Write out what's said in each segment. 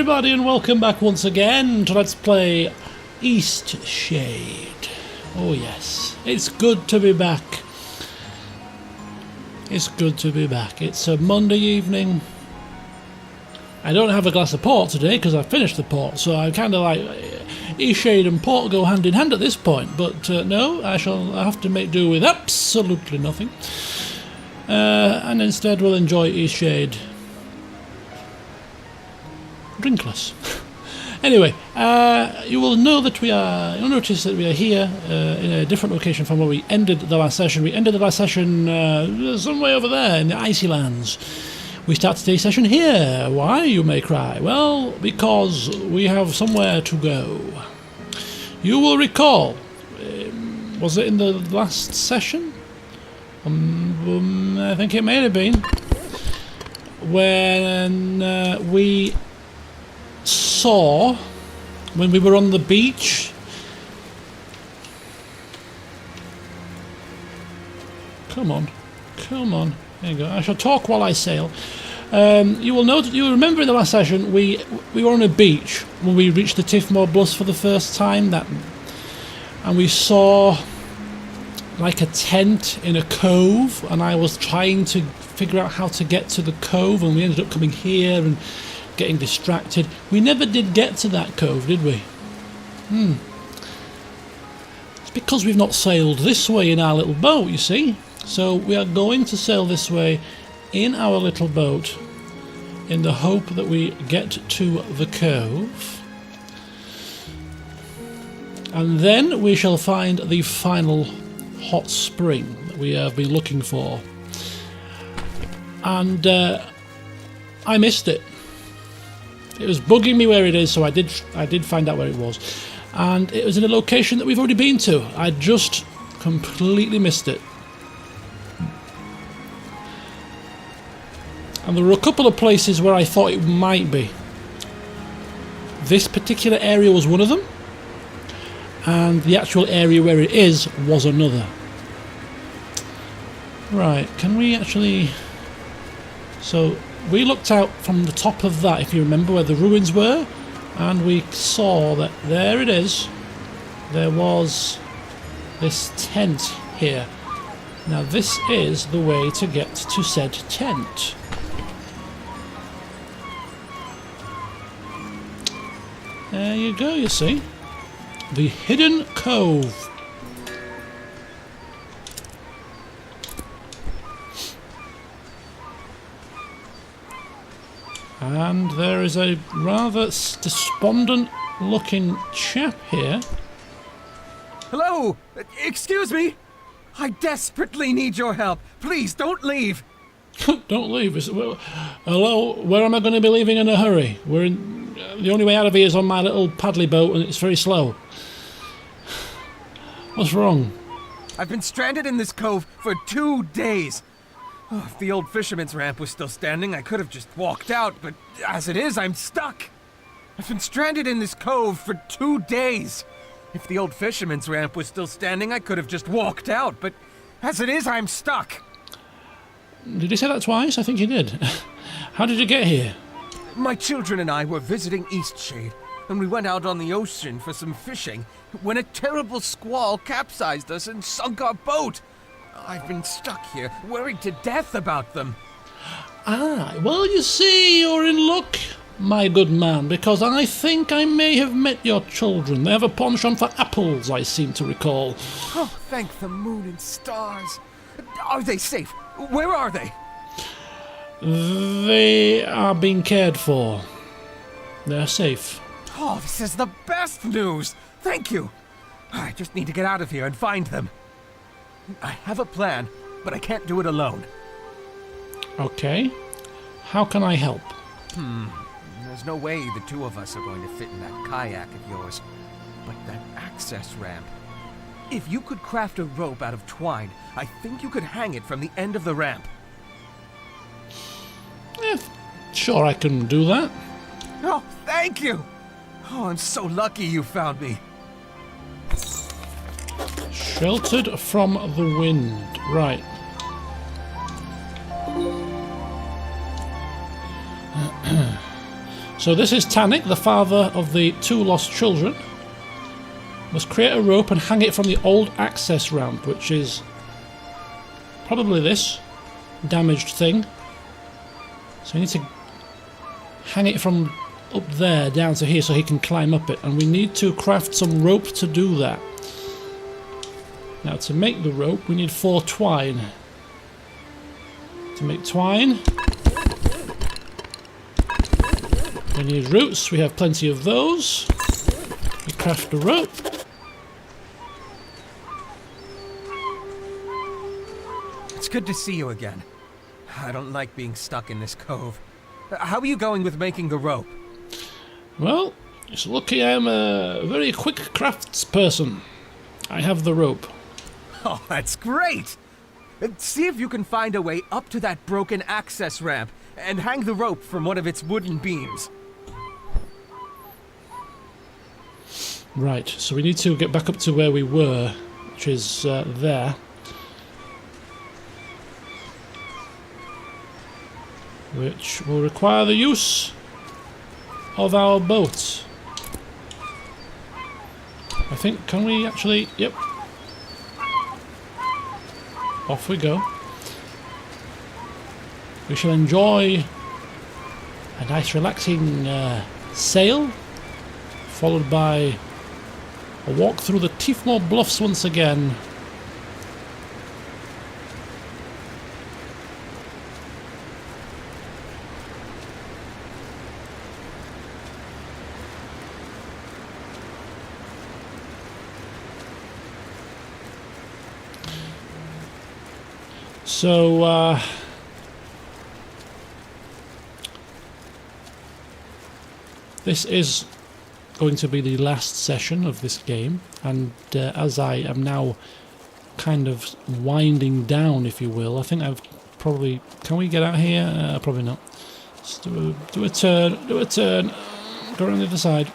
everybody and welcome back once again to Let's Play Eastshade. Oh yes, it's good to be back. It's good to be back. It's a Monday evening. I don't have a glass of port today because I finished the port, so I kind of like Eastshade and port go hand in hand at this point, but no, I shall have to make do with absolutely nothing. And instead we'll enjoy Eastshade drinkless. Anyway, you will know that you'll notice that we are here in a different location from where we ended the last session. We ended the last session some way over there in the icy lands. We start today's session here. Why, you may cry? Well, because we have somewhere to go. You will recall, was it in the last session? I think it may have been, when we saw, when we were on the beach, come on, there you go, I shall talk while I sail. You will note, you remember in the last session we were on a beach when we reached the Tiffmore Bluffs for the first time, and we saw like a tent in a cove, and I was trying to figure out how to get to the cove, and we ended up coming here and getting distracted. We never did get to that cove, did we? It's because we've not sailed this way in our little boat, you see. So we are going to sail this way in our little boat in the hope that we get to the cove. And then we shall find the final hot spring that we have been looking for. And I missed it. It was bugging me where it is, so I did find out where it was. And it was in a location that we've already been to. I just completely missed it. And there were a couple of places where I thought it might be. This particular area was one of them, and the actual area where it is was another. Right, can we actually... So we looked out from the top of that, if you remember, where the ruins were, and we saw that there it is. There was this tent here. Now this is the way to get to said tent. There you go, you see. The Hidden Cove. And there is a rather despondent looking chap here. Hello! Excuse me! I desperately need your help. Please, don't leave. Don't leave. Hello, where am I going to be leaving in a hurry? The only way out of here is on my little paddly boat, and it's very slow. What's wrong? I've been stranded in this cove for 2 days. Oh, if the old fisherman's ramp was still standing, I could have just walked out, but as it is, I'm stuck. I've been stranded in this cove for 2 days. If the old fisherman's ramp was still standing, I could have just walked out, but as it is, I'm stuck. Did you say that twice? I think you did. How did you get here? My children and I were visiting Eastshade, and we went out on the ocean for some fishing when a terrible squall capsized us and sunk our boat. I've been stuck here, worried to death about them. Ah, well, you see, you're in luck, my good man, because I think I may have met your children. They have a penchant for apples, I seem to recall. Oh, thank the moon and stars. Are they safe? Where are they? They are being cared for. They're safe. Oh, this is the best news. Thank you. I just need to get out of here and find them. I have a plan, but I can't do it alone. Okay. How can I help? There's no way the two of us are going to fit in that kayak of yours. But that access ramp. If you could craft a rope out of twine, I think you could hang it from the end of the ramp. Sure, I can do that. Oh, thank you! Oh, I'm so lucky you found me. Sheltered from the wind. Right. So this is Tannic, the father of the 2 lost children. Must create a rope and hang it from the old access ramp, which is probably this damaged thing. So we need to hang it from up there down to here so he can climb up it, and we need to craft some rope to do that. Now to make the rope we need 4 twine. To make twine we need roots, we have plenty of those. We craft a rope. It's good to see you again. I don't like being stuck in this cove. How are you going with making the rope? Well, it's lucky I'm a very quick crafts person. I have the rope. Oh, that's great! See if you can find a way up to that broken access ramp and hang the rope from one of its wooden beams. Right, so we need to get back up to where we were, which is there. Which will require the use of our boat. I think, can we actually... Yep. Off we go. We shall enjoy a nice relaxing sail, followed by a walk through the Tifmore Bluffs once again. So, this is going to be the last session of this game, and as I am now kind of winding down, if you will, I think I've probably... Can we get out here? Probably not. Let's do a turn, go around the other side.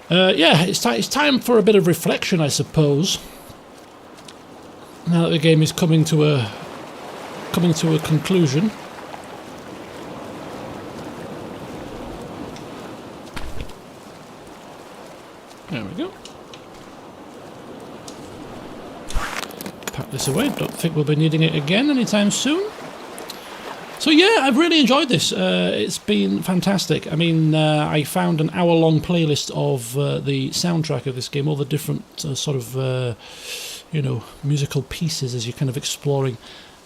Yeah, it's time for a bit of reflection, I suppose. Now that the game is coming to a conclusion. There we go. Pack this away. Don't think we'll be needing it again anytime soon. So yeah, I've really enjoyed this. It's been fantastic. I mean, I found an hour-long playlist of the soundtrack of this game, all the different sort of, you know, musical pieces as you're kind of exploring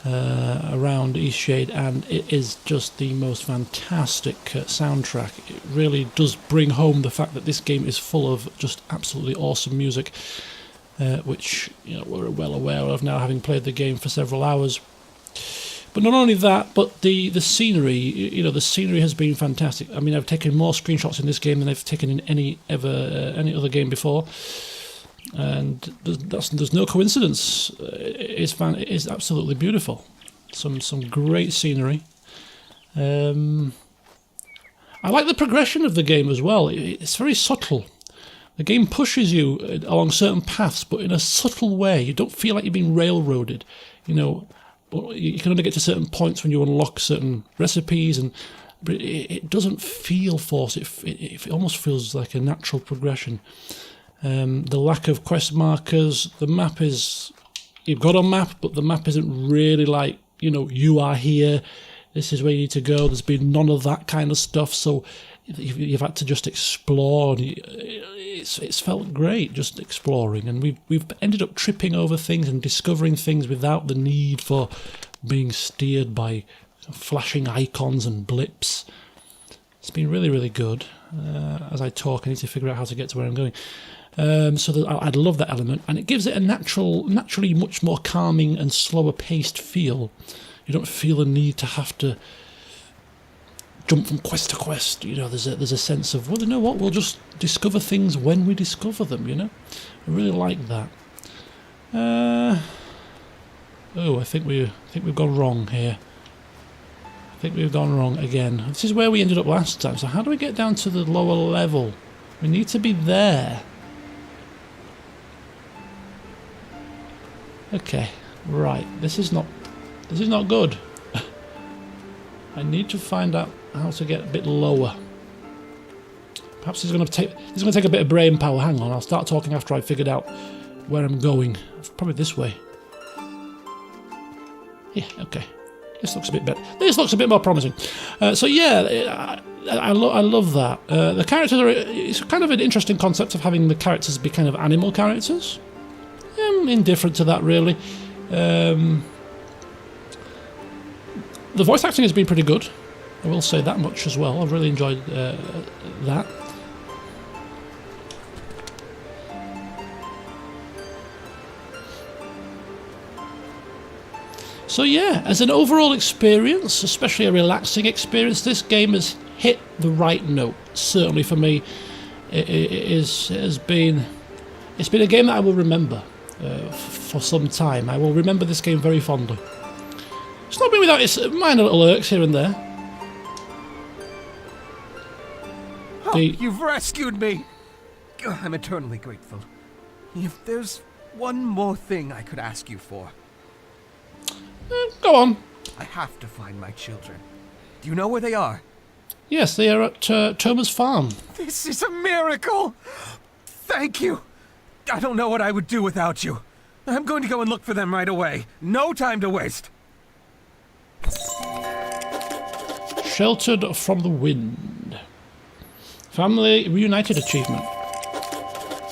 around Eastshade, and it is just the most fantastic soundtrack. It really does bring home the fact that this game is full of just absolutely awesome music, which, you know, we're well aware of now, having played the game for several hours. But not only that, but the scenery, you know, the scenery has been fantastic. I mean, I've taken more screenshots in this game than I've taken in any other game before, and there's no coincidence. It is absolutely beautiful. Some great scenery. I like the progression of the game as well. It's very subtle. The game pushes you along certain paths, but in a subtle way. You don't feel like you're being railroaded, you know. You can only get to certain points when you unlock certain recipes, but it doesn't feel forced. It almost feels like a natural progression. The lack of quest markers, the map is... You've got a map, but the map isn't really like, you know, you are here, this is where you need to go. There's been none of that kind of stuff, so you've had to just explore. And it's felt great just exploring, and we've ended up tripping over things and discovering things without the need for being steered by flashing icons and blips. It's been really, really good. As I talk, I need to figure out how to get to where I'm going. So I'd love that element, and it gives it a naturally much more calming and slower paced feel. You don't feel the need to have to jump from quest to quest. You know, there's a sense of, well, you know what, we'll just discover things when we discover them, you know. I really like that. Oh, I think we've gone wrong here. I think we've gone wrong again. This is where we ended up last time, so how do we get down to the lower level? We need to be there. Okay, right, this is not good. I need to find out how to get a bit lower. Perhaps it's going to take a bit of brain power. Hang on, I'll start talking after I've figured out where I'm going. Probably this way. Yeah, okay. This looks a bit better. This looks a bit more promising. So yeah, I love that. The characters are... It's kind of an interesting concept of having the characters be kind of animal characters. I'm indifferent to that, really. The voice acting has been pretty good. I will say that much as well. I've really enjoyed that. So yeah, as an overall experience, especially a relaxing experience, this game has hit the right note. Certainly for me, it's been a game that I will remember for some time. I will remember this game very fondly. It's not been without its minor little irks here and there. Oh, you've rescued me! I'm eternally grateful. If there's one more thing I could ask you for. Go on. I have to find my children. Do you know where they are? Yes, they are at Toma's farm. This is a miracle! Thank you! I don't know what I would do without you. I'm going to go and look for them right away. No time to waste. Sheltered from the wind. Family reunited achievement.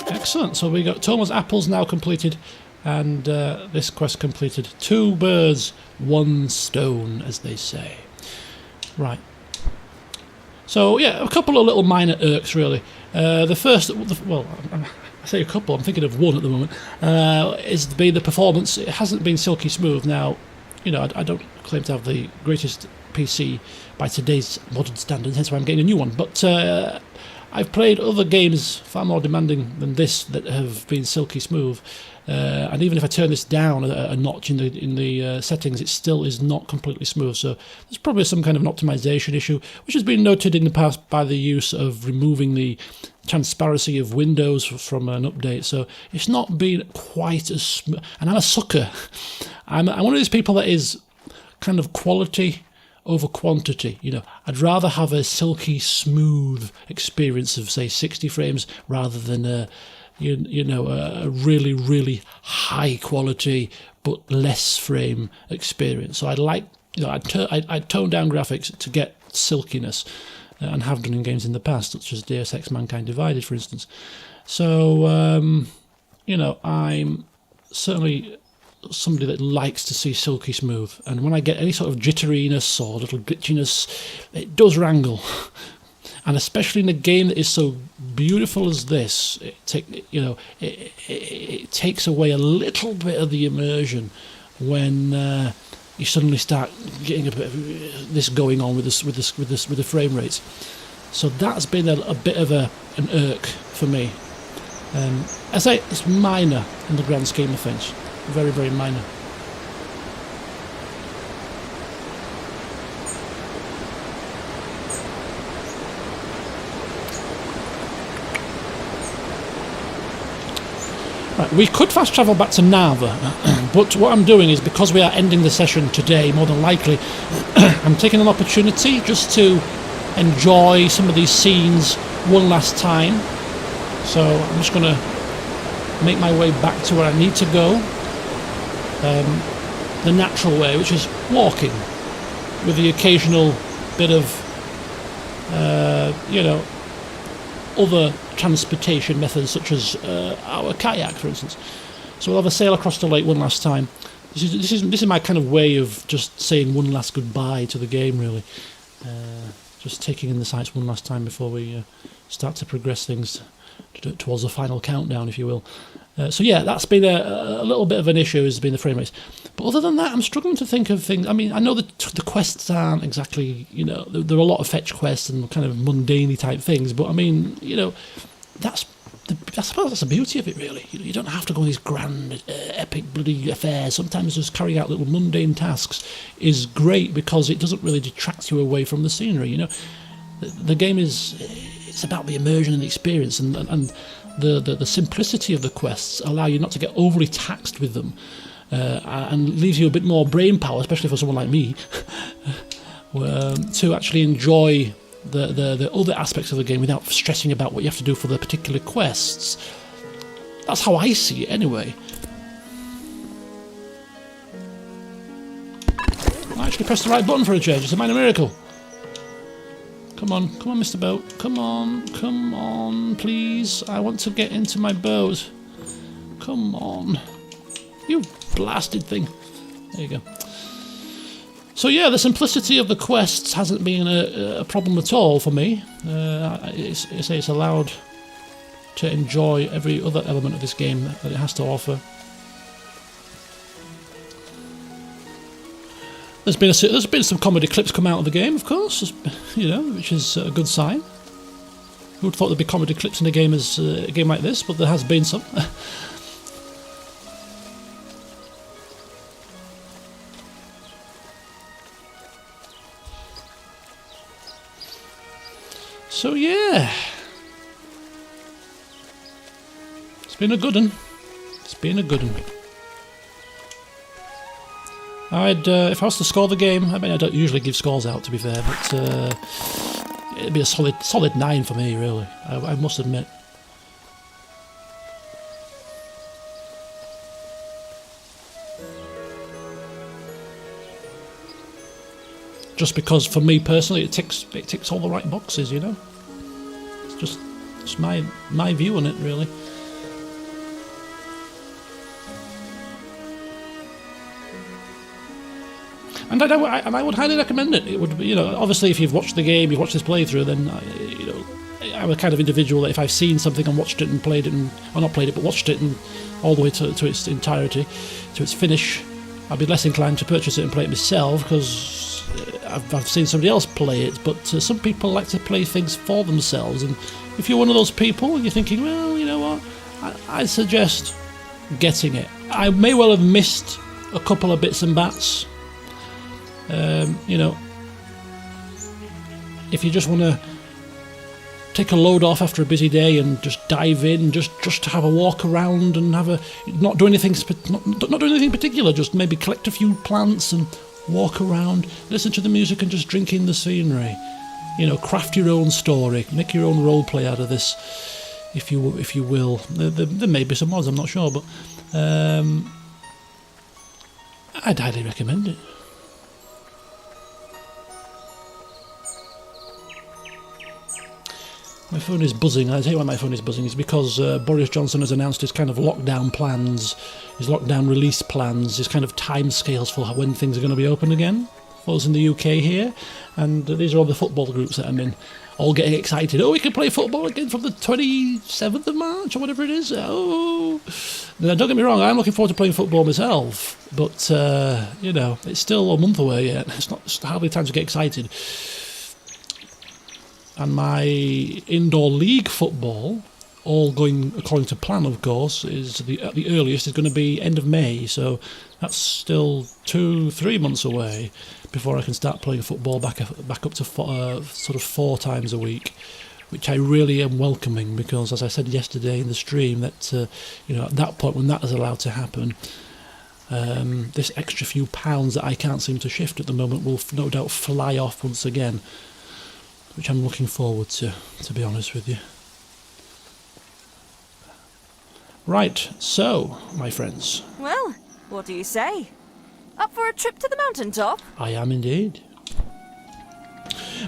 Excellent. So we got Toma's apples now completed, and this quest completed. 2 birds, 1 stone, as they say. Right. So yeah, a couple of little minor irks really. The first, well, I say a couple. I'm thinking of one at the moment. Is to be the performance. It hasn't been silky smooth. Now, you know, I don't claim to have the greatest PC by today's modern standards. Hence why I'm getting a new one. But I've played other games far more demanding than this that have been silky smooth, and even if I turn this down a notch in the settings, it still is not completely smooth. So there's probably some kind of an optimization issue, which has been noted in the past by the use of removing the transparency of windows from an update. So it's not been quite as smooth. And I'm a sucker. I'm one of these people that is kind of quality over quantity. You know, I'd rather have a silky smooth experience of say 60 frames rather than a really, really high quality but less frame experience. So I'd like, you know, I'd tone down graphics to get silkiness, and have done in games in the past, such as Deus Ex Mankind Divided, for instance. So you know, I'm certainly somebody that likes to see silky smooth, and when I get any sort of jitteriness or little glitchiness, it does wrangle. And especially in a game that is so beautiful as this, it takes away a little bit of the immersion when you suddenly start getting a bit of this going on with the frame rates. So that's been a bit of an irk for me. I say it's minor in the grand scheme of things, very, very minor. Right, we could fast travel back to Nava, but what I'm doing is, because we are ending the session today, more than likely, I'm taking an opportunity just to enjoy some of these scenes one last time. So I'm just going to make my way back to where I need to go, the natural way, which is walking, with the occasional bit of, other transportation methods, such as our kayak, for instance. So we'll have a sail across the lake one last time. This is my kind of way of just saying one last goodbye to the game, really. Just taking in the sights one last time before we start to progress things towards the final countdown, if you will. So yeah, that's been a little bit of an issue, has been the frame rates. But other than that, I'm struggling to think of things. I mean, I know that the quests aren't exactly, you know, there are a lot of fetch quests and kind of mundane type things, but I mean, you know, I suppose that's the beauty of it, really. You don't have to go on these grand, epic bloody affairs. Sometimes just carrying out little mundane tasks is great, because it doesn't really detract you away from the scenery, you know. The game it's about the immersion and the experience, and the simplicity of the quests allow you not to get overly taxed with them, and leaves you a bit more brain power, especially for someone like me, to actually enjoy the other aspects of the game without stressing about what you have to do for the particular quests. That's how I see it, anyway. I actually pressed the right button for a change. It's a minor miracle. Come on, Mr. Boat. Come on, please. I want to get into my boat. Come on. You blasted thing. There you go. So yeah, the simplicity of the quests hasn't been a problem at all for me. It's allowed to enjoy every other element of this game that it has to offer. There's been some comedy clips come out of the game, of course, you know, which is a good sign. Who would have thought there'd be comedy clips in a game like this? But there has been some. So yeah, it's been a good one. It's been a good one. If I was to score the game, I mean, I don't usually give scores out, to be fair, but it'd be a solid 9 for me, really. I must admit. Just because, for me personally, it ticks all the right boxes, you know. It's just my view on it, really. And I would highly recommend it. It would be, you know, obviously if you've watched the game, you've watched this playthrough, then you know, I'm a kind of individual that if I've seen something and watched it and played it, or not played it, but watched it and all the way to its entirety, to its finish, I'd be less inclined to purchase it and play it myself because I've seen somebody else play it. But some people like to play things for themselves, and if you're one of those people and you're thinking, well, you know what, I suggest getting it. I may well have missed a couple of bits and bats. You know, if you just want to take a load off after a busy day and just dive in, just to have a walk around and not do anything particular, just maybe collect a few plants and walk around, listen to the music and just drink in the scenery. You know, craft your own story, make your own role play out of this, if you will. There may be some mods, I'm not sure, but I'd highly recommend it. My phone is buzzing. I'll tell you why my phone is buzzing. It's because Boris Johnson has announced his kind of lockdown plans, his lockdown release plans, his kind of timescales for when things are going to be open again for us in the UK here. And these are all the football groups that I'm in, all getting excited. Oh, we can play football again from the 27th of March or whatever it is. Oh, now, don't get me wrong, I'm looking forward to playing football myself. But, you know, it's still a month away yet. It's hardly time to get excited. And my indoor league football, all going according to plan, of course, is the earliest is going to be end of May. So that's still 2-3 months away before I can start playing football back up to sort of 4 times a week, which I really am welcoming because, as I said yesterday in the stream, that you know, at that point when that is allowed to happen, this extra few pounds that I can't seem to shift at the moment will no doubt fly off once again, which I'm looking forward to be honest with you. Right, so, my friends. Well, what do you say? Up for a trip to the mountaintop? I am indeed.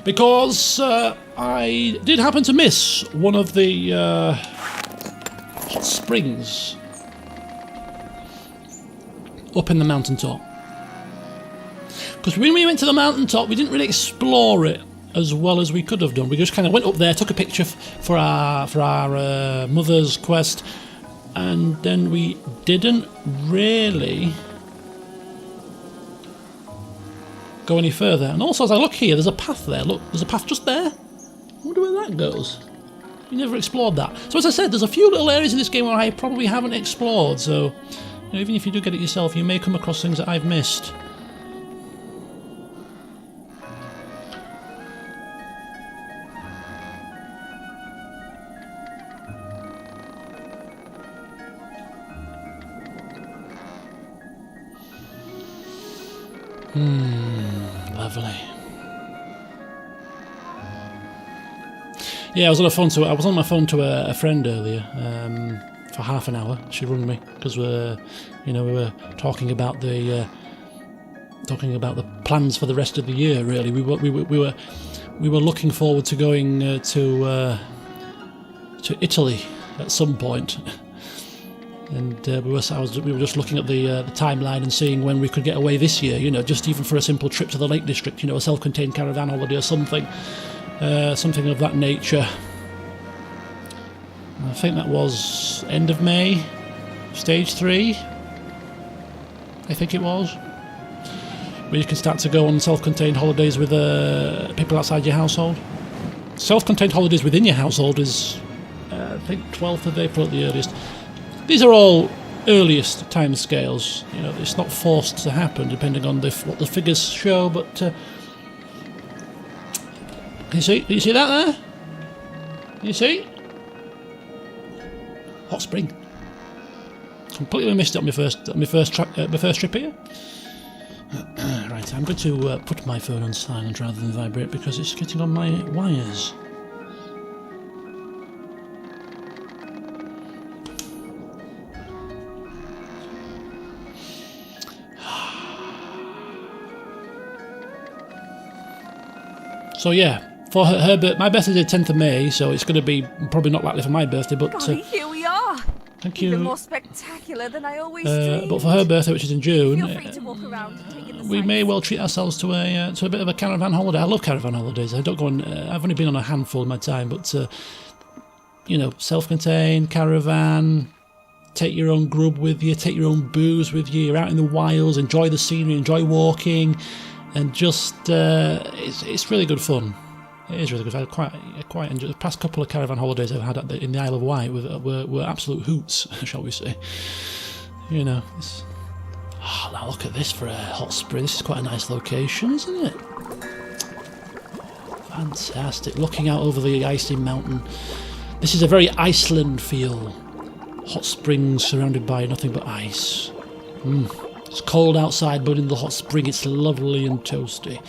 Because I did happen to miss one of the hot springs up in the mountaintop. Because when we went to the mountaintop, we didn't really explore it as well as we could have done. We just kind of went up there, took a picture for our mother's quest, and then we didn't really go any further. And also, as I look here, there's a path there. Look, there's a path just there. I wonder where that goes. We never explored that. So as I said, there's a few little areas in this game where I probably haven't explored, so you know, even if you do get it yourself, you may come across things that I've missed. Lovely. Yeah, I was on my phone to a friend earlier for half an hour. She rang me because we were talking about the plans for the rest of the year. Really, we were looking forward to going to Italy at some point, and we were just looking at the timeline and seeing when we could get away this year. Just even for a simple trip to the Lake District. A self-contained caravan holiday or something. Something of that nature. I think that was end of May, stage 3. I think it was. Where you can start to go on self-contained holidays with people outside your household. Self-contained holidays within your household is, I think, 12th of April at the earliest. These are all earliest time scales. It's not forced to happen depending on what the figures show, but. You see that there? You see? Hot spring. Completely missed it on my first trip here. Right, I'm going to put my phone on silent rather than vibrate because it's getting on my wires. So yeah. For my birthday is the 10th of May, so it's going to be probably not likely for my birthday, but... Golly, here we are! Thank you. Even more spectacular than I always dreamed. But for her birthday, which is in June, Feel free to walk around and take in the we sights. may well treat ourselves to a bit of a caravan holiday. I love caravan holidays. I don't go on... I've only been on a handful in my time, but, self-contained, caravan, take your own grub with you, take your own booze with you, you're out in the wilds, enjoy the scenery, enjoy walking, and just... it's really good fun. It is really good. I quite enjoyed the past couple of caravan holidays I've had in the Isle of Wight were absolute hoots, shall we say. Now look at this for a hot spring. This is quite a nice location, isn't it? Fantastic. Looking out over the icy mountain. This is a very Iceland feel. Hot springs surrounded by nothing but ice. It's cold outside, but in the hot spring it's lovely and toasty.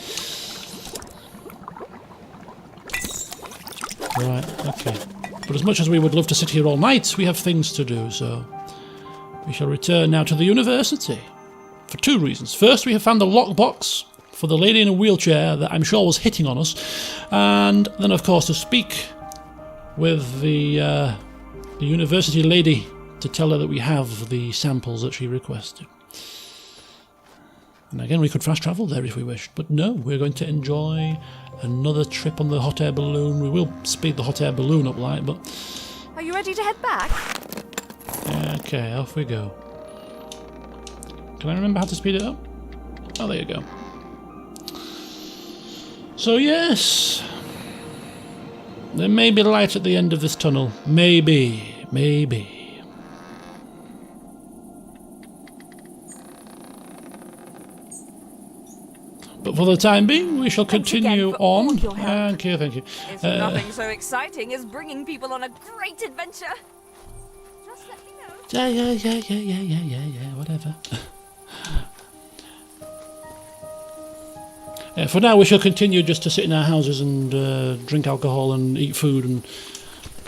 Right, okay. But as much as we would love to sit here all night, we have things to do, so we shall return now to the university. For 2 reasons. First, we have found a lockbox for the lady in a wheelchair that I'm sure was hitting on us, and then, of course, to speak with the university lady to tell her that we have the samples that she requested. And again, we could fast travel there if we wished, but no, we're going to enjoy another trip on the hot air balloon. We will speed the hot air balloon up light, but... Are you ready to head back? Okay, off we go. Can I remember how to speed it up? Oh, there you go. So yes, there may be light at the end of this tunnel. Maybe. But for the time being, we shall continue on. Thank you. There's nothing so exciting as bringing people on a great adventure. Just let me know. Yeah, whatever. For now, we shall continue just to sit in our houses and drink alcohol and eat food and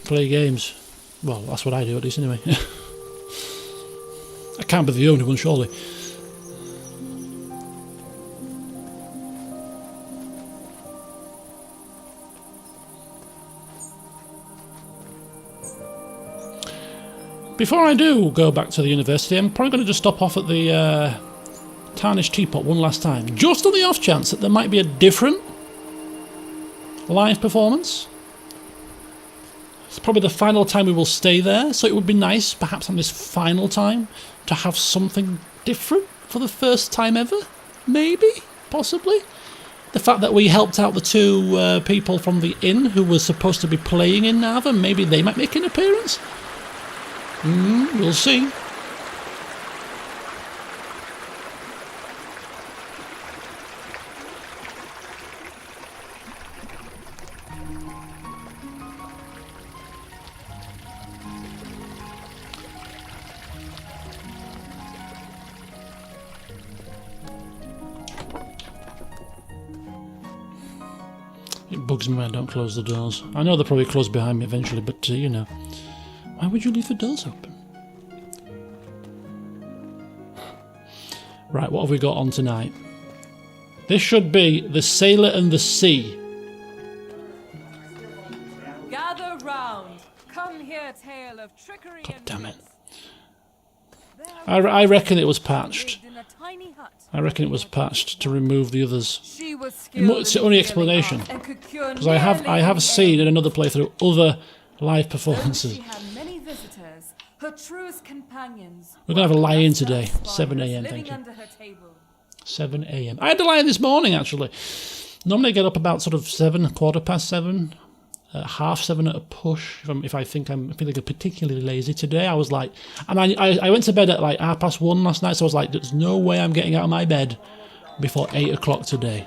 play games. Well, that's what I do, at least, anyway. I can't be the only one, surely. Before I do go back to the university, I'm probably going to just stop off at the Tarnished Teapot one last time, just on the off chance that there might be a different live performance. It's probably the final time we will stay there, so it would be nice, perhaps on this final time, to have something different for the first time ever. Maybe, possibly. The fact that we helped out the 2 people from the inn who were supposed to be playing in Narva, maybe they might make an appearance. We'll see. It bugs me when I don't close the doors. I know they'll probably close behind me eventually, but you know. Why would you leave the doors open? Right, what have we got on tonight? This should be The Sailor and the Sea. Gather round. Come hear tale of trickery God and damn it. wits. I reckon it was patched. Lived in a tiny hut. I reckon it was patched to remove the others. She was It's the only explanation. Because I have seen in another playthrough other live performances. She had many visitors, her truest companions. We're going to have a lie-in today. 7 a.m, thank living you. under her table. 7 a.m. I had a lie-in this morning, actually. Normally I get up about sort of 7, 7:15. 7:30 at a push. If I think I'm feeling particularly lazy today, I was like, and I went to bed at like 1:30 last night, so I was like, there's no way I'm getting out of my bed before 8 o'clock today.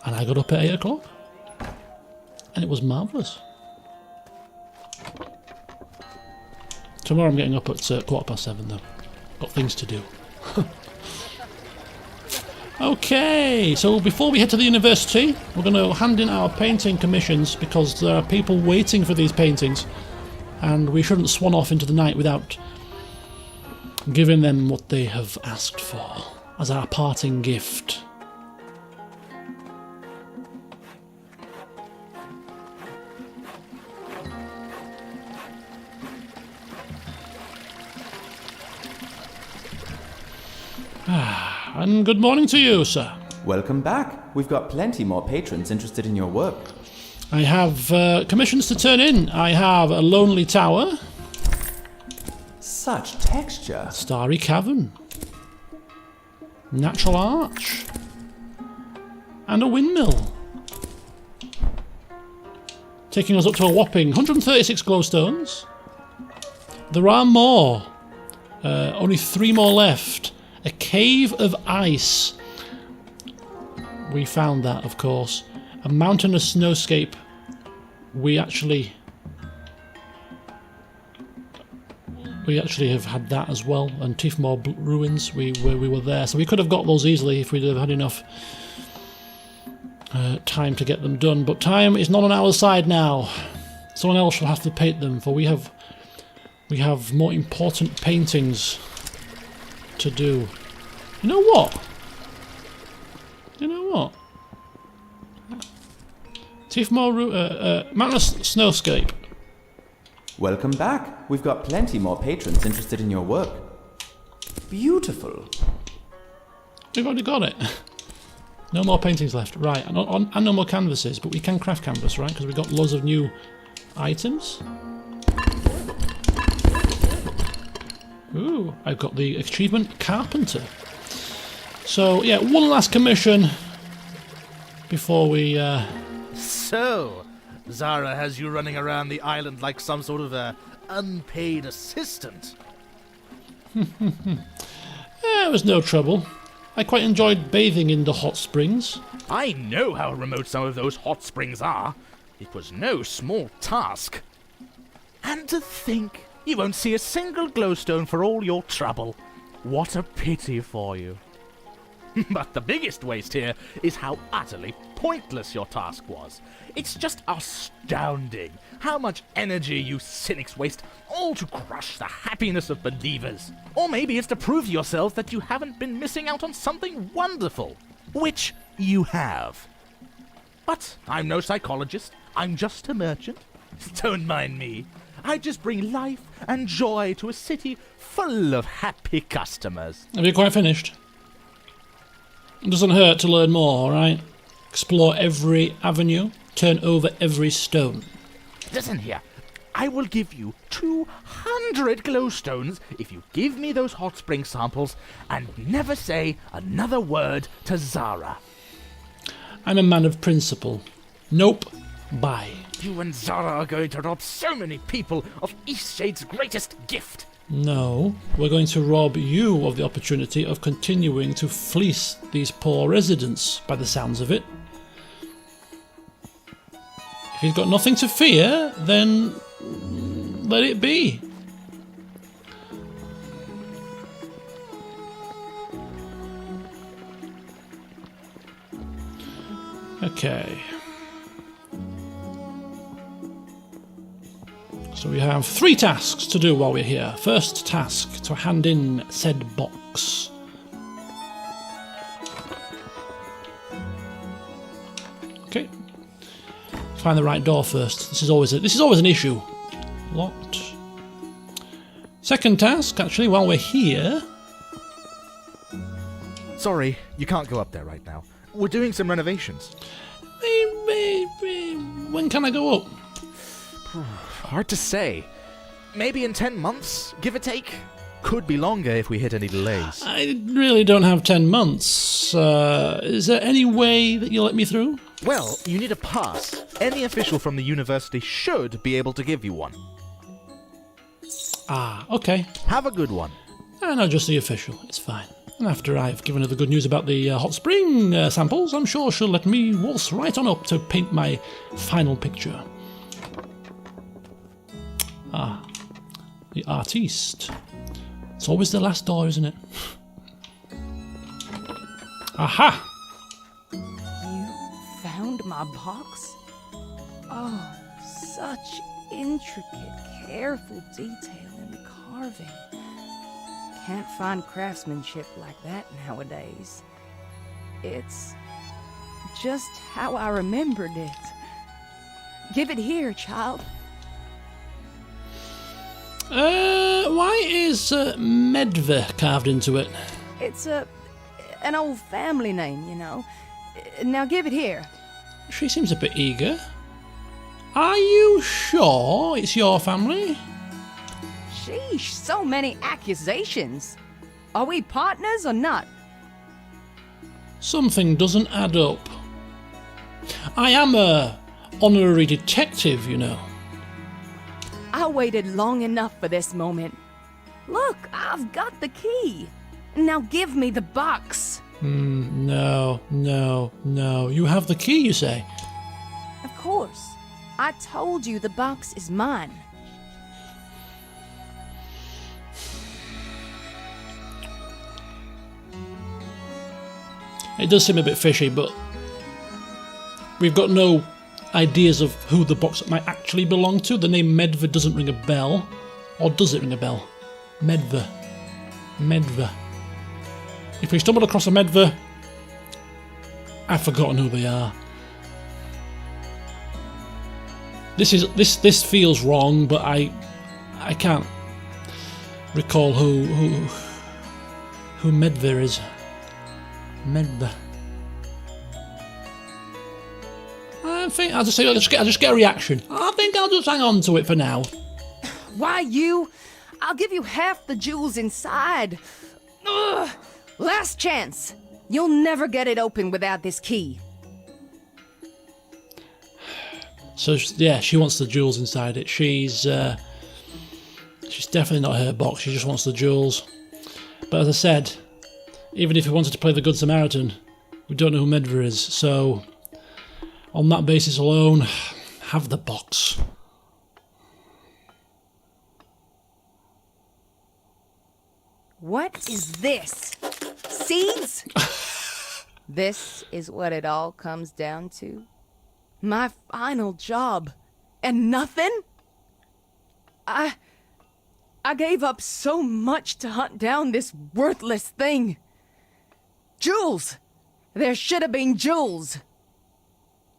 And I got up at 8 o'clock, and it was marvellous. Tomorrow I'm getting up at 7:15 though. Got things to do. Okay, so before we head to the university, we're going to hand in our painting commissions because there are people waiting for these paintings, and we shouldn't swan off into the night without giving them what they have asked for as our parting gift. And good morning to you, sir. Welcome back. We've got plenty more patrons interested in your work. I have commissions to turn in. I have a lonely tower, Such texture. starry cavern, natural arch, and a windmill. Taking us up to a whopping 136 glowstones. There are more. Only 3 more left. A cave of ice. We found that, of course. A mountainous snowscape. We actually have had that as well. And Tifmore ruins. We were there, so we could have got those easily if we'd have had enough time to get them done. But time is not on our side now. Someone else will have to paint them, for we have more important paintings to do. You know what? Tifmore mountainous snowscape. Welcome back. We've got plenty more patrons interested in your work. Beautiful. We've already got it. No more paintings left. Right, and no more canvases, but we can craft canvas, right? Because we've got loads of new items. Ooh, I've got the achievement Carpenter. So, yeah, one last commission before we... So, Zara has you running around the island like some sort of unpaid assistant. It was no trouble. I quite enjoyed bathing in the hot springs. I know how remote some of those hot springs are. It was no small task. And to think, you won't see a single glowstone for all your trouble. What a pity for you. But the biggest waste here is how utterly pointless your task was. It's just astounding how much energy you cynics waste, all to crush the happiness of believers. Or maybe it's to prove to yourself that you haven't been missing out on something wonderful, which you have. But I'm no psychologist, I'm just a merchant. Don't mind me. I just bring life and joy to a city full of happy customers. Have you quite finished? It doesn't hurt to learn more, alright? Explore every avenue, turn over every stone. Listen here. I will give you 200 glowstones if you give me those hot spring samples and never say another word to Zara. I'm a man of principle. Nope. Bye. You and Zara are going to rob so many people of Eastshade's greatest gift. No, we're going to rob you of the opportunity of continuing to fleece these poor residents, by the sounds of it. If he's got nothing to fear, then let it be. Okay. So we have 3 tasks to do while we're here. First task, to hand in said box. Okay. Find the right door first. This is always an issue. Locked. Second task, actually, while we're here. Sorry, you can't go up there right now. We're doing some renovations. When can I go up? Hard to say. Maybe in 10 months, give or take. Could be longer if we hit any delays. I really don't have 10 months. Is there any way that you'll let me through? Well, you need a pass. Any official from the university should be able to give you one. Ah, okay. Have a good one. No, just the official. It's fine. And after I've given her the good news about the hot spring samples, I'm sure she'll let me waltz right on up to paint my final picture. Ah, the artiste. It's always the last door, isn't it? Aha! You found my box? Oh, such intricate, careful detail in the carving. Can't find craftsmanship like that nowadays. It's just how I remembered it. Give it here, child. Why is Medve carved into it? It's an old family name, you know. Now give it here. She seems a bit eager. Are you sure it's your family? Sheesh, so many accusations. Are we partners or not? Something doesn't add up. I am a honorary detective, you know. I waited long enough for this moment. Look, I've got the key. Now give me the box. No. You have the key, you say? Of course. I told you the box is mine. It does seem a bit fishy, but we've got no ideas of who the box might actually belong to. The name Medve doesn't ring a bell. Or does it ring a bell? Medve. If we stumbled across a Medve, I've forgotten who they are. This feels wrong, but I can't recall who Medve is. Medve. I think I'll just get a reaction. I think I'll just hang on to it for now. Why you? I'll give you half the jewels inside. Ugh. Last chance. You'll never get it open without this key. So yeah, she wants the jewels inside it. She's definitely not her box. She just wants the jewels. But as I said, even if we wanted to play the Good Samaritan, we don't know who Medver is. So on that basis alone, have the box. What is this? Seeds? This is what it all comes down to? My final job. And nothing? I gave up so much to hunt down this worthless thing. Jewels! There should have been jewels.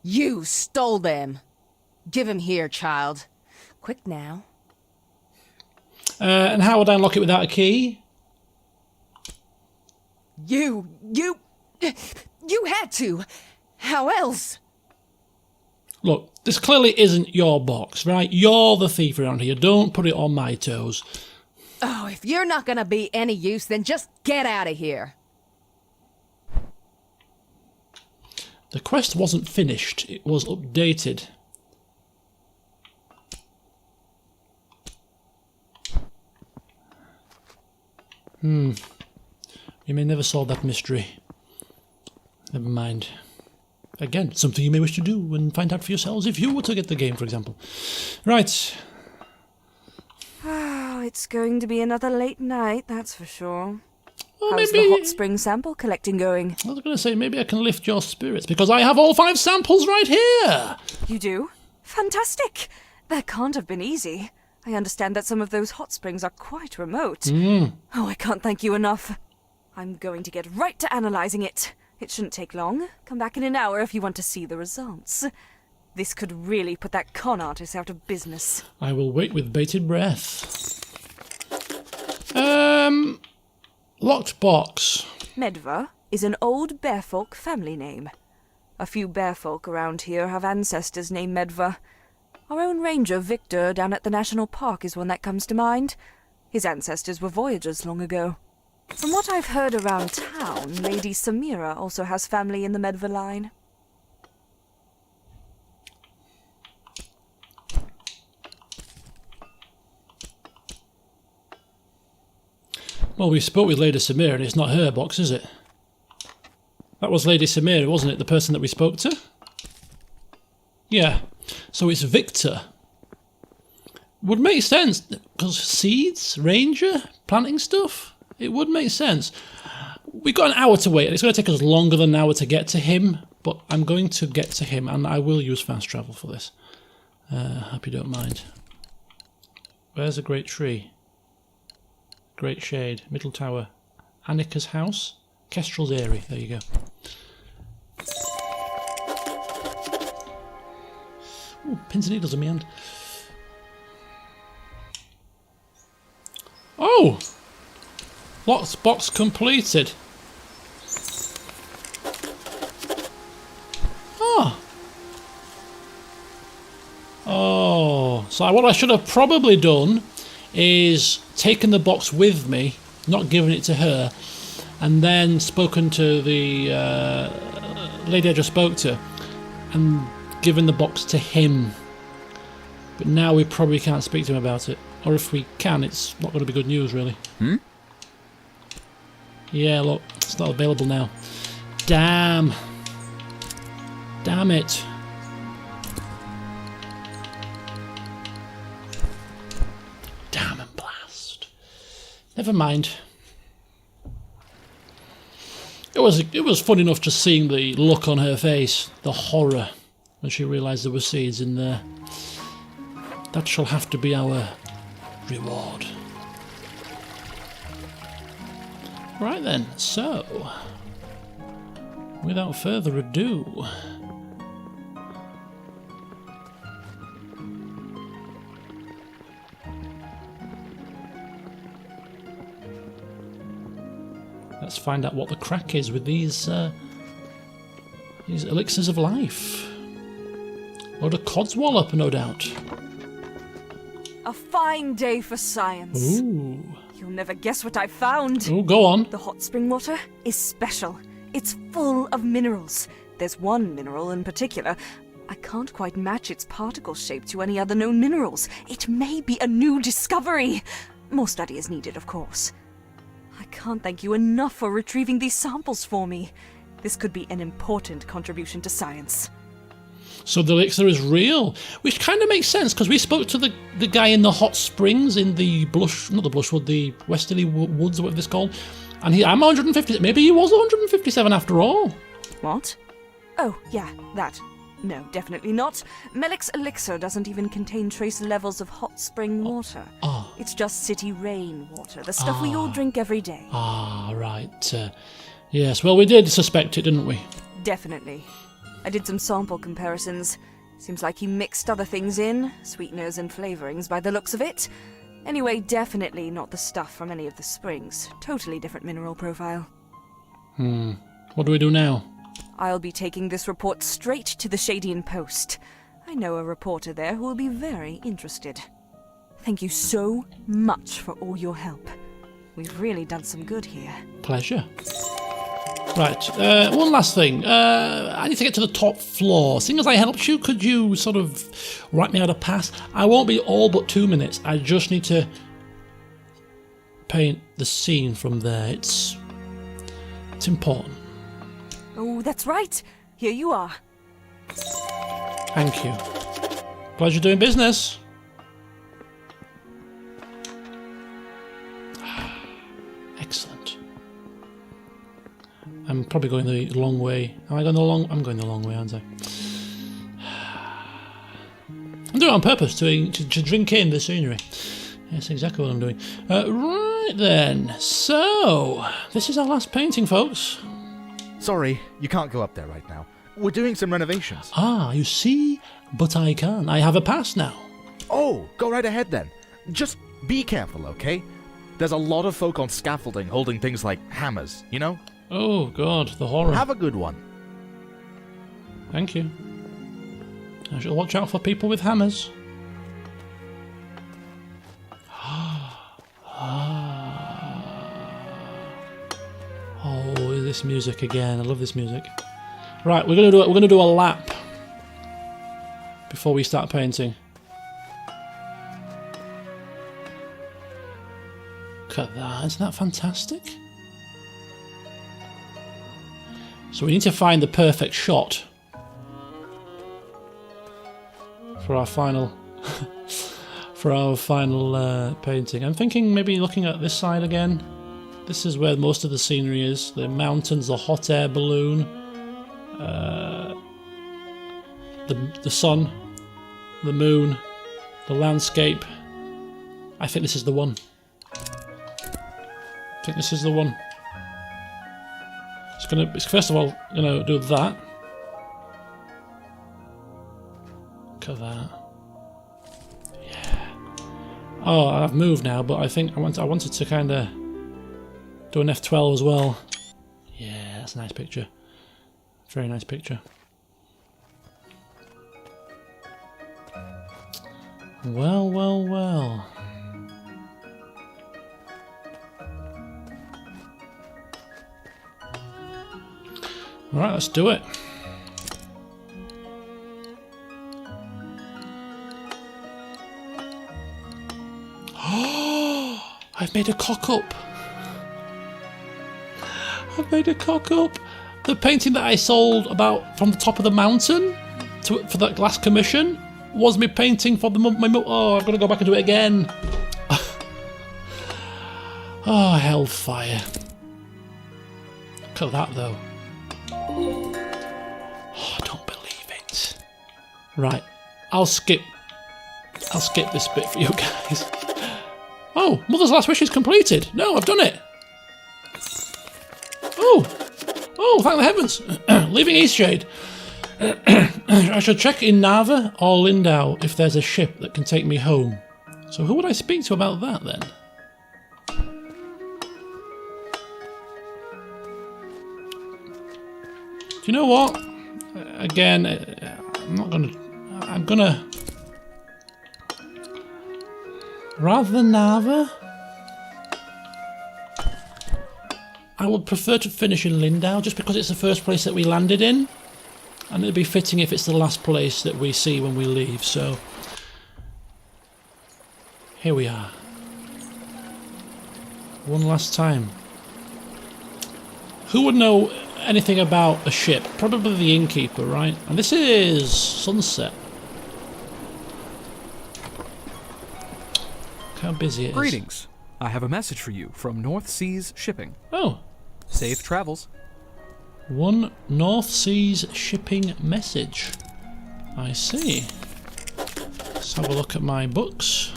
You stole them. Give them here, child. Quick now. And how would I unlock it without a key? You had to. How else? Look, this clearly isn't your box, right? You're the thief around here. Don't put it on my toes. Oh, if you're not gonna be any use, then just get out of here. The quest wasn't finished. It was updated. You may never solve that mystery. Never mind. Again, something you may wish to do and find out for yourselves if you were to get the game, for example. Right. Oh, it's going to be another late night, that's for sure. Well, How's maybe, the hot spring sample collecting going? I was going to say, maybe I can lift your spirits, because I have all 5 samples right here! You do? Fantastic! That can't have been easy. I understand that some of those hot springs are quite remote. Hmm. Oh, I can't thank you enough. I'm going to get right to analyzing it. It shouldn't take long. Come back in an hour if you want to see the results. This could really put that con artist out of business. I will wait with bated breath. Locked box. Medva is an old bearfolk family name. A few bearfolk around here have ancestors named Medva. Our own ranger, Victor, down at the national park is one that comes to mind. His ancestors were voyagers long ago. From what I've heard around town, Lady Samira also has family in the Medva line. Well, we spoke with Lady Samira, and it's not her box, is it? That was Lady Samira, wasn't it? The person that we spoke to? Yeah. So it's Victor. Would make sense, because seeds, ranger, planting stuff, it would make sense. We've got an hour to wait, and it's going to take us longer than an hour to get to him, but I'm going to get to him, and I will use fast travel for this. Hope you don't mind. Where's a great tree? Great Shade, Middle Tower, Annika's house, Kestrel's Eyrie. There you go. Ooh, pins and needles in my hand. Oh! Locked box completed. Ah. Oh, so what I should have probably done is taken the box with me, not given it to her, and then spoken to the lady I just spoke to, and given the box to him. But now we probably can't speak to him about it. Or if we can, it's not going to be good news, really. Hmm? Yeah, look, it's not available now. Damn. Damn it. Damn and blast. Never mind. It was fun enough just seeing the look on her face, the horror, when she realised there were seeds in there. That shall have to be our reward. Right then, so, without further ado, let's find out what the crack is with these elixirs of life. Load of codswallop, no doubt. A fine day for science. Ooh. You'll never guess what I found. Oh, go on. The hot spring water is special. It's full of minerals. There's one mineral in particular. I can't quite match its particle shape to any other known minerals. It may be a new discovery. More study is needed, of course. I can't thank you enough for retrieving these samples for me. This could be an important contribution to science. So the elixir is real, which kind of makes sense because we spoke to the guy in the hot springs in the the Westerly Woods, or whatever it's called, and I'm 150. Maybe he was 157 after all. What? Oh, yeah, that. No, definitely not. Melik's elixir doesn't even contain trace levels of hot spring water. Ah. It's just city rain water, the stuff we all drink every day. Ah, right. Yes, well, we did suspect it, didn't we? Definitely. I did some sample comparisons. Seems like he mixed other things in, sweeteners and flavorings by the looks of it. Anyway, definitely not the stuff from any of the springs. Totally different mineral profile. What do we do now? I'll be taking this report straight to the Shadian Post. I know a reporter there who will be very interested. Thank you so much for all your help. We've really done some good here. Pleasure. Right, one last thing. I need to get to the top floor. Seeing as I helped you, could you sort of write me out a pass? I won't be all but 2 minutes. I just need to paint the scene from there. It's important. Oh, that's right. Here you are. Thank you. Pleasure doing business. Excellent. I'm probably going the long way. Am I going the long? I'm going the long way, aren't I? I'm do it on purpose, to drink in the scenery. That's exactly what I'm doing. Right then, so this is our last painting, folks. Sorry, you can't go up there right now. We're doing some renovations. Ah, you see? But I can. I have a pass now. Oh, go right ahead then. Just be careful, okay? There's a lot of folk on scaffolding holding things like hammers, you know? Oh, God, the horror. Have a good one. Thank you. I shall watch out for people with hammers. Oh, this music again. I love this music. Right, we're gonna do a lap before we start painting. Look at that, isn't that fantastic? So we need to find the perfect shot for our final painting. I'm thinking maybe looking at this side again. This is where most of the scenery is. The mountains, the hot air balloon, the sun, the moon, the landscape. I think this is the one. It's first of all gonna do that. Look at that. Yeah. Oh, I've moved now, but I think I wanted to kind of do an F12 as well. Yeah, that's a nice picture. Very nice picture. Well, well, well. Alright, let's do it. Oh, I've made a cock-up. The painting that I sold about from the top of the mountain for that last commission was me painting for oh, I've got to go back and do it again. Oh, hellfire. Look at that, though. Oh, I don't believe it. Right, I'll skip this bit for you guys. Oh, Mother's Last Wish is completed. No, I've done it. Oh, thank the heavens. Leaving Eastshade. I should check in Narva or Lindau if there's a ship that can take me home. So who would I speak to about that then? Do you know what? Again, I'm gonna... Rather than Narva, I would prefer to finish in Lindau, just because it's the first place that we landed in, and it'd be fitting if it's the last place that we see when we leave, so... Here we are. One last time. Who would know anything about a ship? Probably the innkeeper, right? And this is sunset. Look how busy it is. Greetings. I have a message for you from North Seas Shipping. Oh. Safe travels. One North Seas Shipping message. I see. Let's have a look at my books.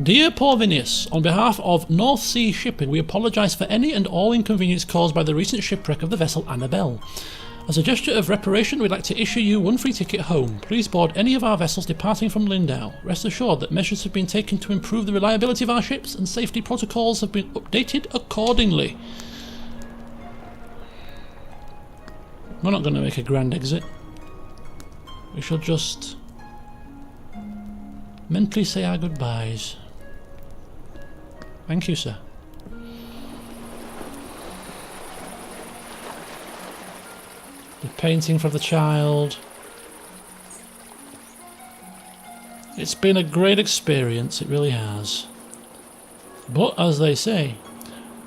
Dear Porvinius, on behalf of North Sea Shipping, we apologise for any and all inconvenience caused by the recent shipwreck of the vessel Annabelle. As a gesture of reparation, we'd like to issue you one free ticket home. Please board any of our vessels departing from Lindau. Rest assured that measures have been taken to improve the reliability of our ships, and safety protocols have been updated accordingly. We're not going to make a grand exit. We shall just mentally say our goodbyes. Thank you, sir. The painting for the child. It's been a great experience, it really has. But, as they say,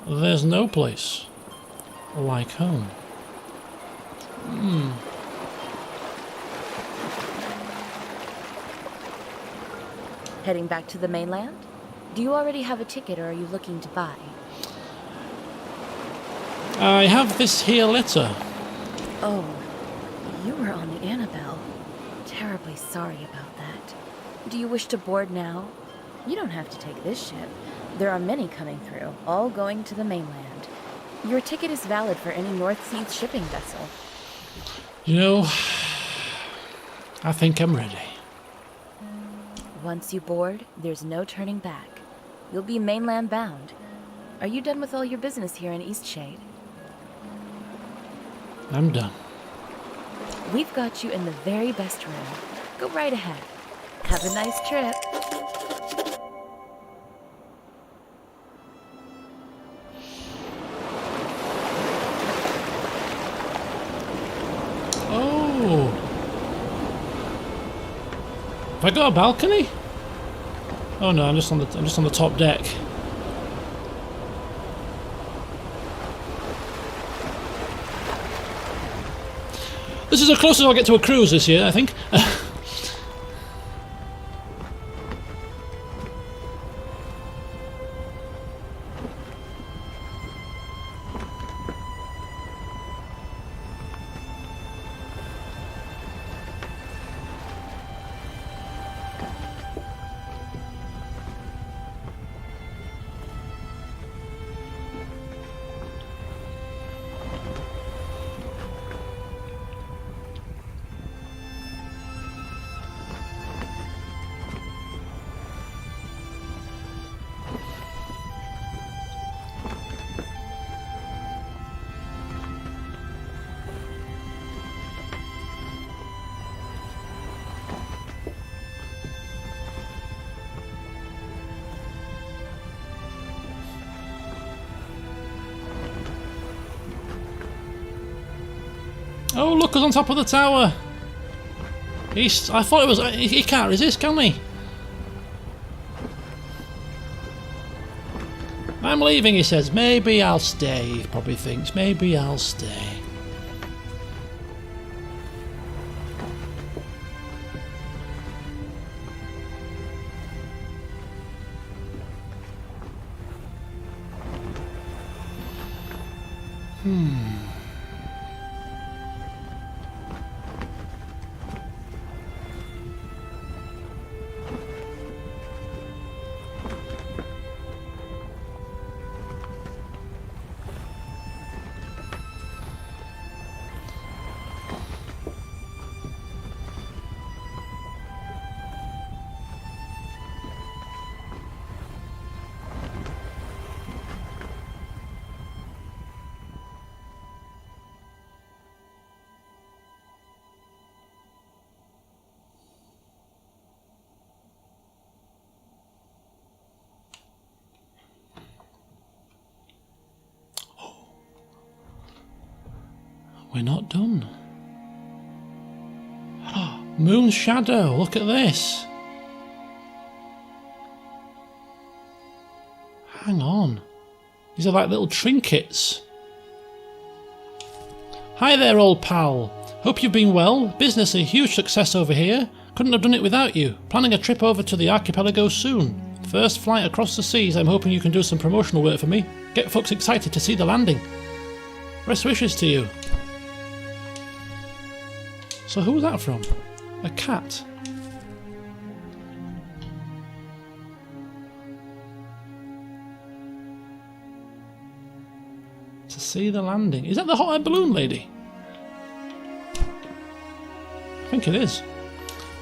there's no place like home. Heading back to the mainland? Do you already have a ticket, or are you looking to buy? I have this here letter. Oh, you were on the Annabelle. terribly sorry about that. Do you wish to board now? You don't have to take this ship. There are many coming through, all going to the mainland. Your ticket is valid for any North Seas shipping vessel. You know, I think I'm ready. Once you board, there's no turning back. You'll be mainland bound. Are you done with all your business here in Eastshade? I'm done. We've got you in the very best room. Go right ahead. Have a nice trip. Oh. Have I got a balcony? Oh no, I'm just on the top deck. This is as close as I'll get to a cruise this year, I think. Oh, look, us on top of the tower. I thought it was... He can't resist, can he? I'm leaving, he says. Maybe I'll stay, he probably thinks. Maybe I'll stay. We're not done. Moon shadow, look at this. Hang on. These are like little trinkets. Hi there, old pal. Hope you've been well. Business a huge success over here. Couldn't have done it without you. Planning a trip over to the archipelago soon. First flight across the seas. I'm hoping you can do some promotional work for me. Get folks excited to see the landing. Best wishes to you. So who was that from? A cat. To see the landing. Is that the hot air balloon lady? I think it is.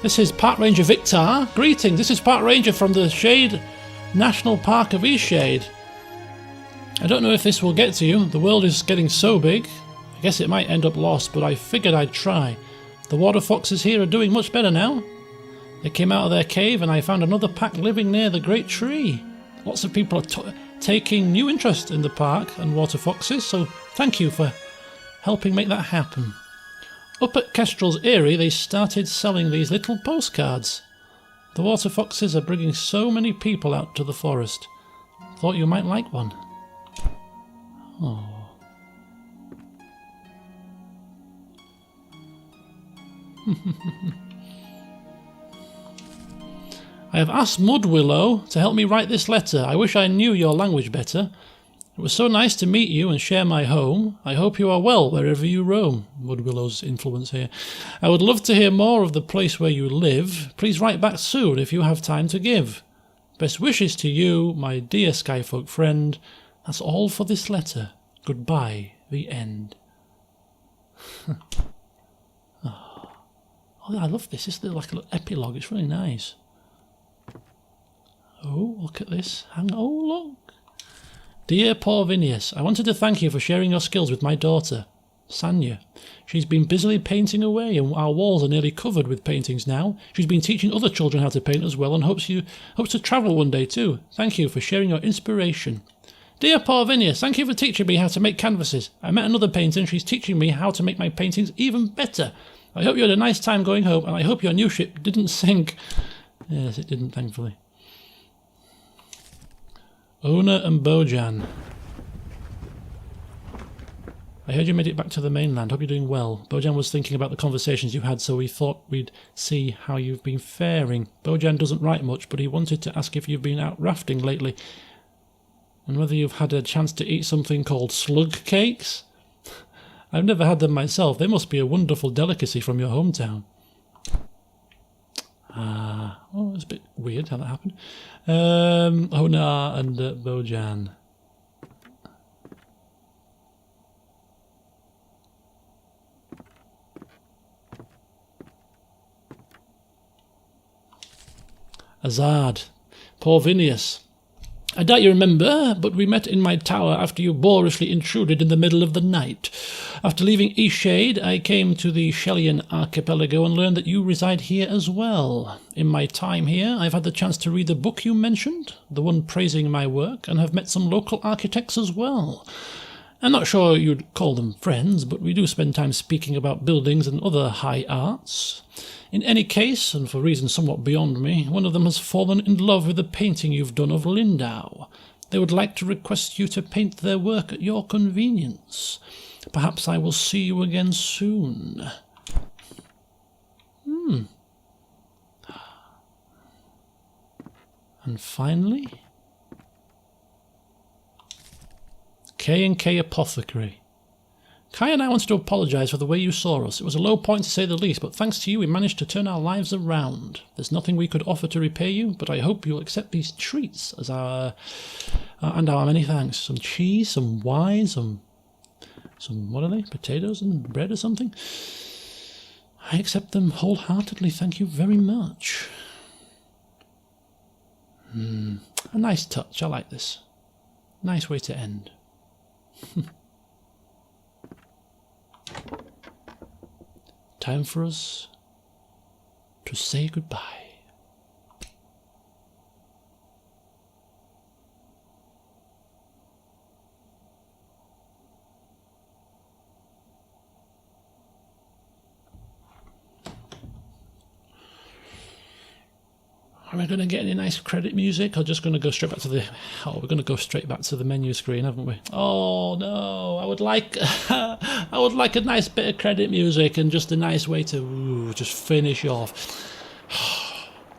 This is Park Ranger Victor. Greetings, this is Park Ranger from the Shade National Park of Eastshade. I don't know if this will get to you. The world is getting so big. I guess it might end up lost, but I figured I'd try. The water foxes here are doing much better now. They came out of their cave and I found another pack living near the great tree. Lots of people are taking new interest in the park and water foxes, so thank you for helping make that happen. Up at Kestrel's Eyrie, they started selling these little postcards. The water foxes are bringing so many people out to the forest. Thought you might like one. Oh. I have asked Mudwillow to help me write this letter. I wish I knew your language better. It was so nice to meet you and share my home. I hope you are well wherever you roam. Woodwillow's influence here. I would love to hear more of the place where you live. Please write back soon if you have time to give. Best wishes to you, my dear Skyfolk friend. That's all for this letter. Goodbye. The end. Oh, I love this. It's like a little epilogue. It's really nice. Oh, look at this. Oh, look. Dear Porvinius, I wanted to thank you for sharing your skills with my daughter, Sanya. She's been busily painting away and our walls are nearly covered with paintings now. She's been teaching other children how to paint as well and hopes to travel one day too. Thank you for sharing your inspiration. Dear Porvinius, thank you for teaching me how to make canvases. I met another painter and she's teaching me how to make my paintings even better. I hope you had a nice time going home and I hope your new ship didn't sink. Yes, it didn't, thankfully. Ona and Bojan. I heard you made it back to the mainland. Hope you're doing well. Bojan was thinking about the conversations you had, so we thought we'd see how you've been faring. Bojan doesn't write much, but he wanted to ask if you've been out rafting lately, and whether you've had a chance to eat something called slug cakes. I've never had them myself. They must be a wonderful delicacy from your hometown. Oh, it's a bit weird how that happened. Ona and Bojan. Azad. Porvinius. I doubt you remember, but we met in my tower after you boorishly intruded in the middle of the night. After leaving Eastshade, I came to the Shellian archipelago and learned that you reside here as well. In my time here, I've had the chance to read the book you mentioned, the one praising my work, and have met some local architects as well. I'm not sure you'd call them friends, but we do spend time speaking about buildings and other high arts. In any case, and for reasons somewhat beyond me, one of them has fallen in love with the painting you've done of Lindau. They would like to request you to paint their work at your convenience. Perhaps I will see you again soon. And finally, K&K Apothecary. Kai and I wanted to apologise for the way you saw us. It was a low point to say the least, but thanks to you we managed to turn our lives around. There's nothing we could offer to repay you, but I hope you'll accept these treats as our many thanks. Some cheese, some wine, some what are they? Potatoes and bread or something? I accept them wholeheartedly, thank you very much. A nice touch, I like this. Nice way to end. Time for us to say goodbye. Are we going to get any nice credit music, or just going to go straight back to the... Oh, we're going to go straight back to the menu screen, haven't we? Oh, no. I would like a nice bit of credit music and just a nice way to just finish off.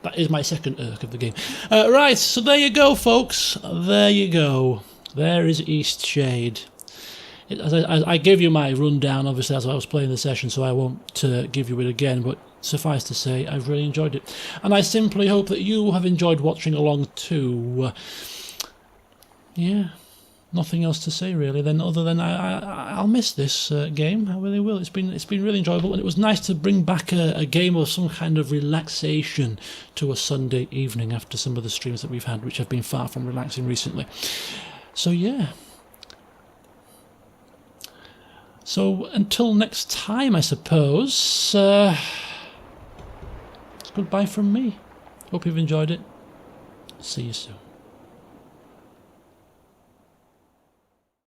That is my second irk of the game. Right, so there you go, folks. There you go. There is Eastshade. I gave you my rundown, obviously, as I was playing the session, so I won't give you it again, but suffice to say, I've really enjoyed it. And I simply hope that you have enjoyed watching along too. Yeah, nothing else to say really, then, other than I'll miss this game. I really will. It's been really enjoyable, and it was nice to bring back a game of some kind of relaxation to a Sunday evening after some of the streams that we've had, which have been far from relaxing recently. So yeah. So until next time, I suppose, goodbye from me. Hope you've enjoyed it. See you soon.